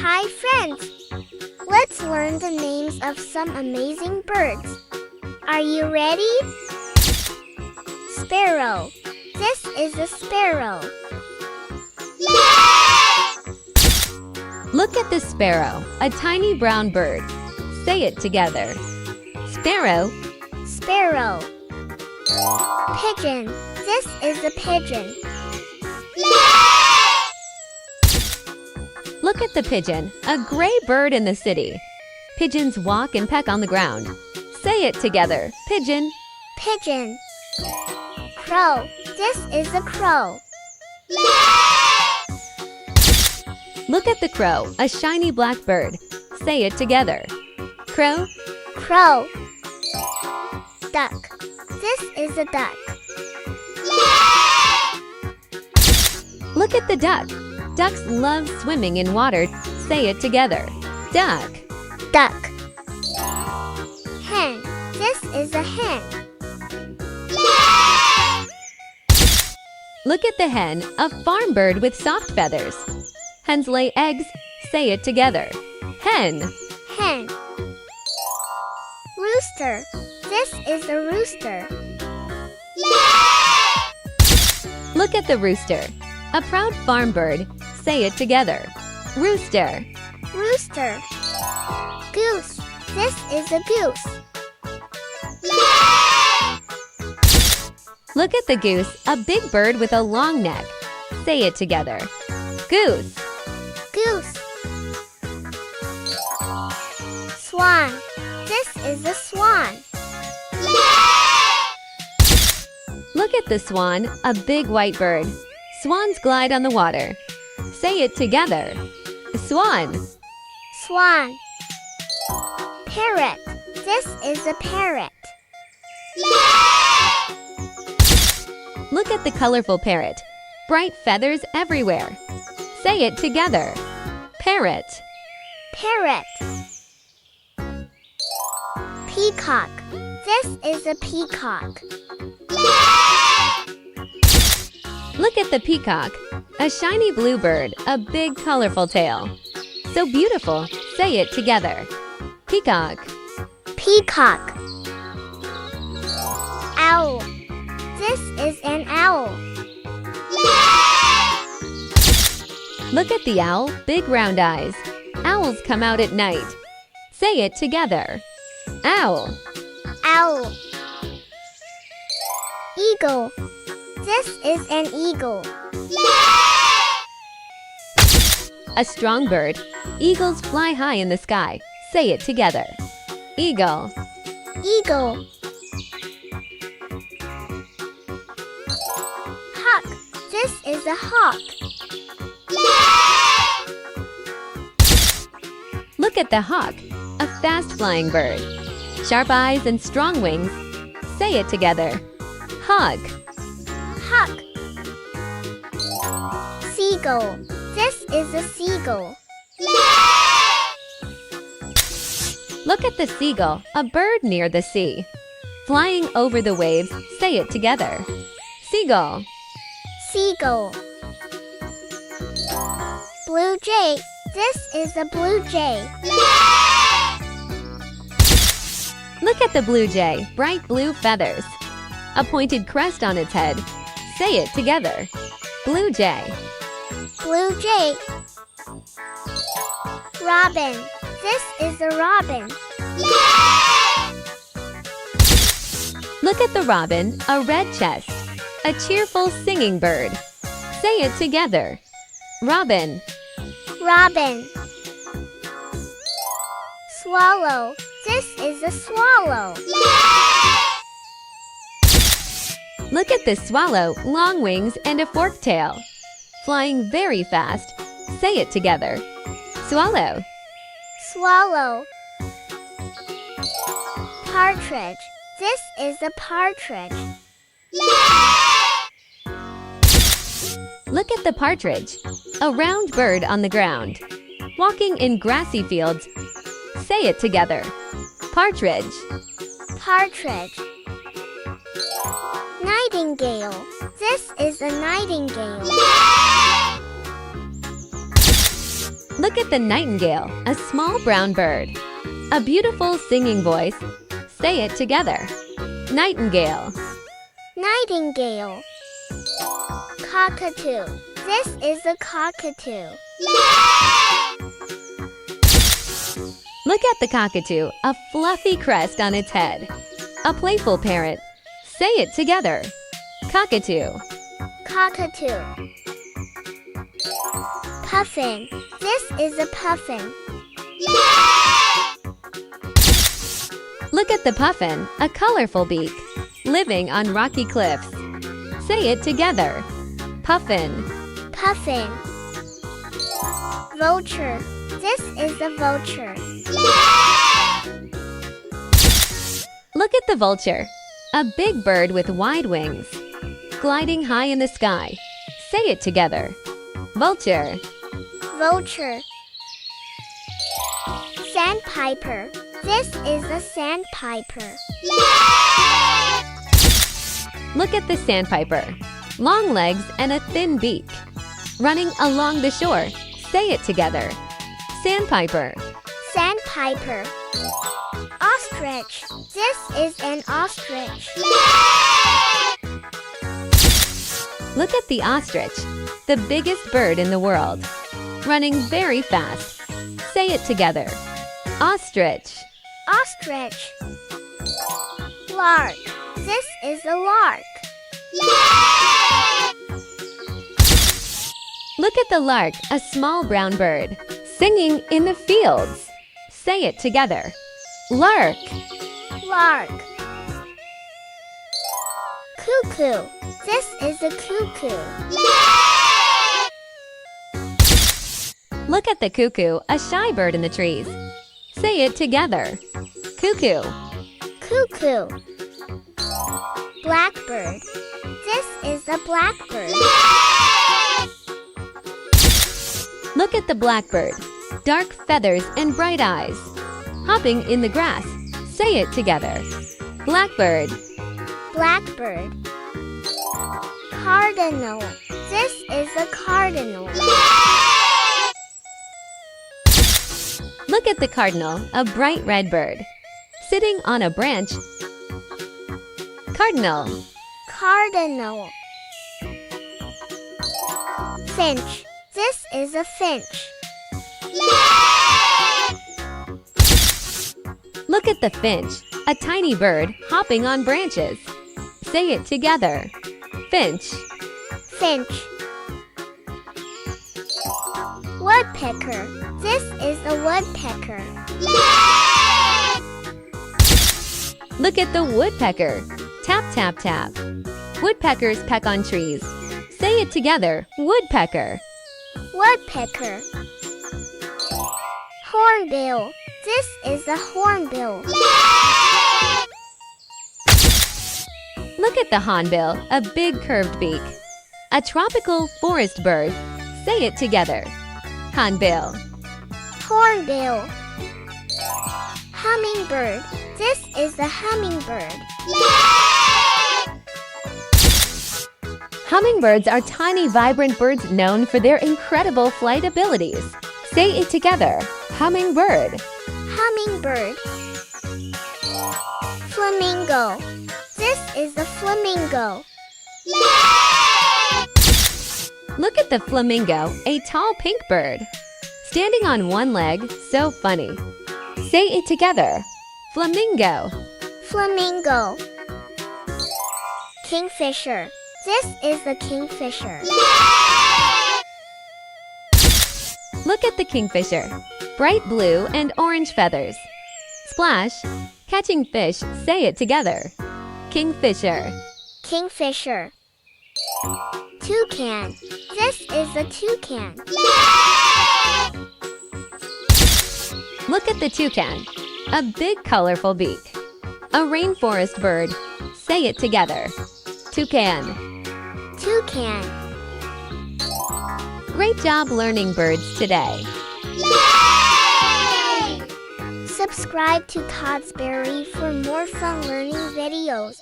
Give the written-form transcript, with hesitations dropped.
Hi friends! Let's learn the names of some amazing birds. Are you ready? Sparrow. This is a sparrow. Yay! Look at the sparrow, a tiny brown bird. Say it together. Sparrow. Sparrow. Pigeon. This is a pigeon. Yay! Look at the pigeon, a gray bird in the city. Pigeons walk and peck on the ground. Say it together. Pigeon. Pigeon. Crow. This is a crow. Yay! Look at the crow, a shiny black bird. Say it together. Crow. Crow. Duck. This is a duck. Yay! Look at the duck. Ducks love swimming in water. Say it together. Duck. Duck. Hen. This is a hen. Yay! Look at the hen, a farm bird with soft feathers. Hens lay eggs. Say it together. Hen. Hen. Rooster. This is a rooster. Yay! Look at the rooster, a proud farm bird. Say it together. Rooster. Rooster. Goose. This is a goose. Yay! Look at the goose, a big bird with a long neck. Say it together. Goose. Goose. Swan. This is a swan. Yay! Look at the swan, a big white bird. Swans glide on the water. Say it together. Swan. Swan. Parrot. This is a parrot. Yay! Look at the colorful parrot. Bright feathers everywhere. Say it together. Parrot. Parrot. Peacock. This is a peacock. Yay! Look at the peacock, a shiny blue bird, a big colorful tail. So beautiful. Say it together. Peacock. Peacock. Owl. This is an owl. Yay! Look at the owl, big round eyes. Owls come out at night. Say it together. Owl. Owl. Eagle. This is an eagle. Yay! A strong bird. Eagles fly high in the sky. Say it together. Eagle. Eagle. Hawk. This is a hawk. Yay! Look at the hawk, a fast-flying bird. Sharp eyes and strong wings. Say it together. Hawk. Hawk. Seagull. This is a seagull. Yay! Look at the seagull, a bird near the sea. Flying over the waves. Say it together. Seagull. Seagull. Blue jay. This is a blue jay. Yay! Look at the blue jay, bright blue feathers. A pointed crest on its head. Say it together. Blue jay. Blue jay. Robin. This is a robin. Yay! Look at the robin, a red chest. A cheerful singing bird. Say it together. Robin. Robin. Swallow. This is a swallow. Yay! Look at the swallow, long wings and a forked tail. Flying very fast. Say it together. Swallow. Swallow. Partridge. This is a partridge. Yay! Look at the partridge, a round bird on the ground. Walking in grassy fields. Say it together. Partridge. Partridge. Nightingale. This is a nightingale. Yay! Look at the nightingale, a small brown bird. A beautiful singing voice. Say it together. Nightingale. Nightingale. Cockatoo. This is a cockatoo. Look at the cockatoo, a fluffy crest on its head. A playful parrot. Say it together. Cockatoo. Cockatoo. Puffin. This is a puffin. Look at the puffin, a colorful beak, living on rocky cliffs. Say it together. Puffin. Puffin. Vulture. This is a vulture. Look at the vulture, a big bird with wide wings, gliding high in the sky. Say it together. Vulture. Vulture. Sandpiper. This is a sandpiper. Look at the sandpiper, long legs and a thin beak, running along the shore. Say it together. Sandpiper. Sandpiper. Ostrich. This is an ostrich. Look at the ostrich, the biggest bird in the world, running very fast. Say it together. Ostrich. Ostrich. Lark. This is a lark. Look at the lark, a small brown bird, singing in the fields. Say it together. Lark. Lark. Cuckoo. This is a cuckoo. Look at the cuckoo, a shy bird in the trees. Say it together. Cuckoo. Cuckoo. Blackbird. This is a blackbird. Look at the blackbird, dark feathers and bright eyes, hopping in the grass. Say it together. Blackbird. Blackbird. Cardinal. This is a cardinal. Look at the cardinal, a bright red bird, sitting on a branch. Cardinal. Cardinal. Finch. This is a finch. Look at the finch, a tiny bird hopping on branches. Say it together. Finch. Finch. Woodpecker. This is a woodpecker. Look at the woodpecker. Tap, tap, tap. Woodpeckers peck on trees. Say it together. Woodpecker. Woodpecker. Hornbill. This is a hornbill. Look at the hornbill, a big curved beak. A tropical forest bird. Say it together. Hornbill. Hornbill. Hummingbird. This is a hummingbird. Hummingbirds are tiny, vibrant birds known for their incredible flight abilities. Say it together. Hummingbird. Hummingbird. Flamingo. This is a flamingo. Look at the flamingo, a tall pink bird, standing on one leg. So funny. Say it together. Flamingo. Flamingo. Kingfisher. This is a kingfisher. Look at the kingfisher, bright blue and orange feathers. Splash, catching fish. Say it together. Kingfisher. Kingfisher. Toucan. This is a toucan. Look at the toucan, a big colorful beak. A rainforest bird. Say it together. Toucan. Toucan. Great job learning birds today. Subscribe to Todsberry for more fun learning videos.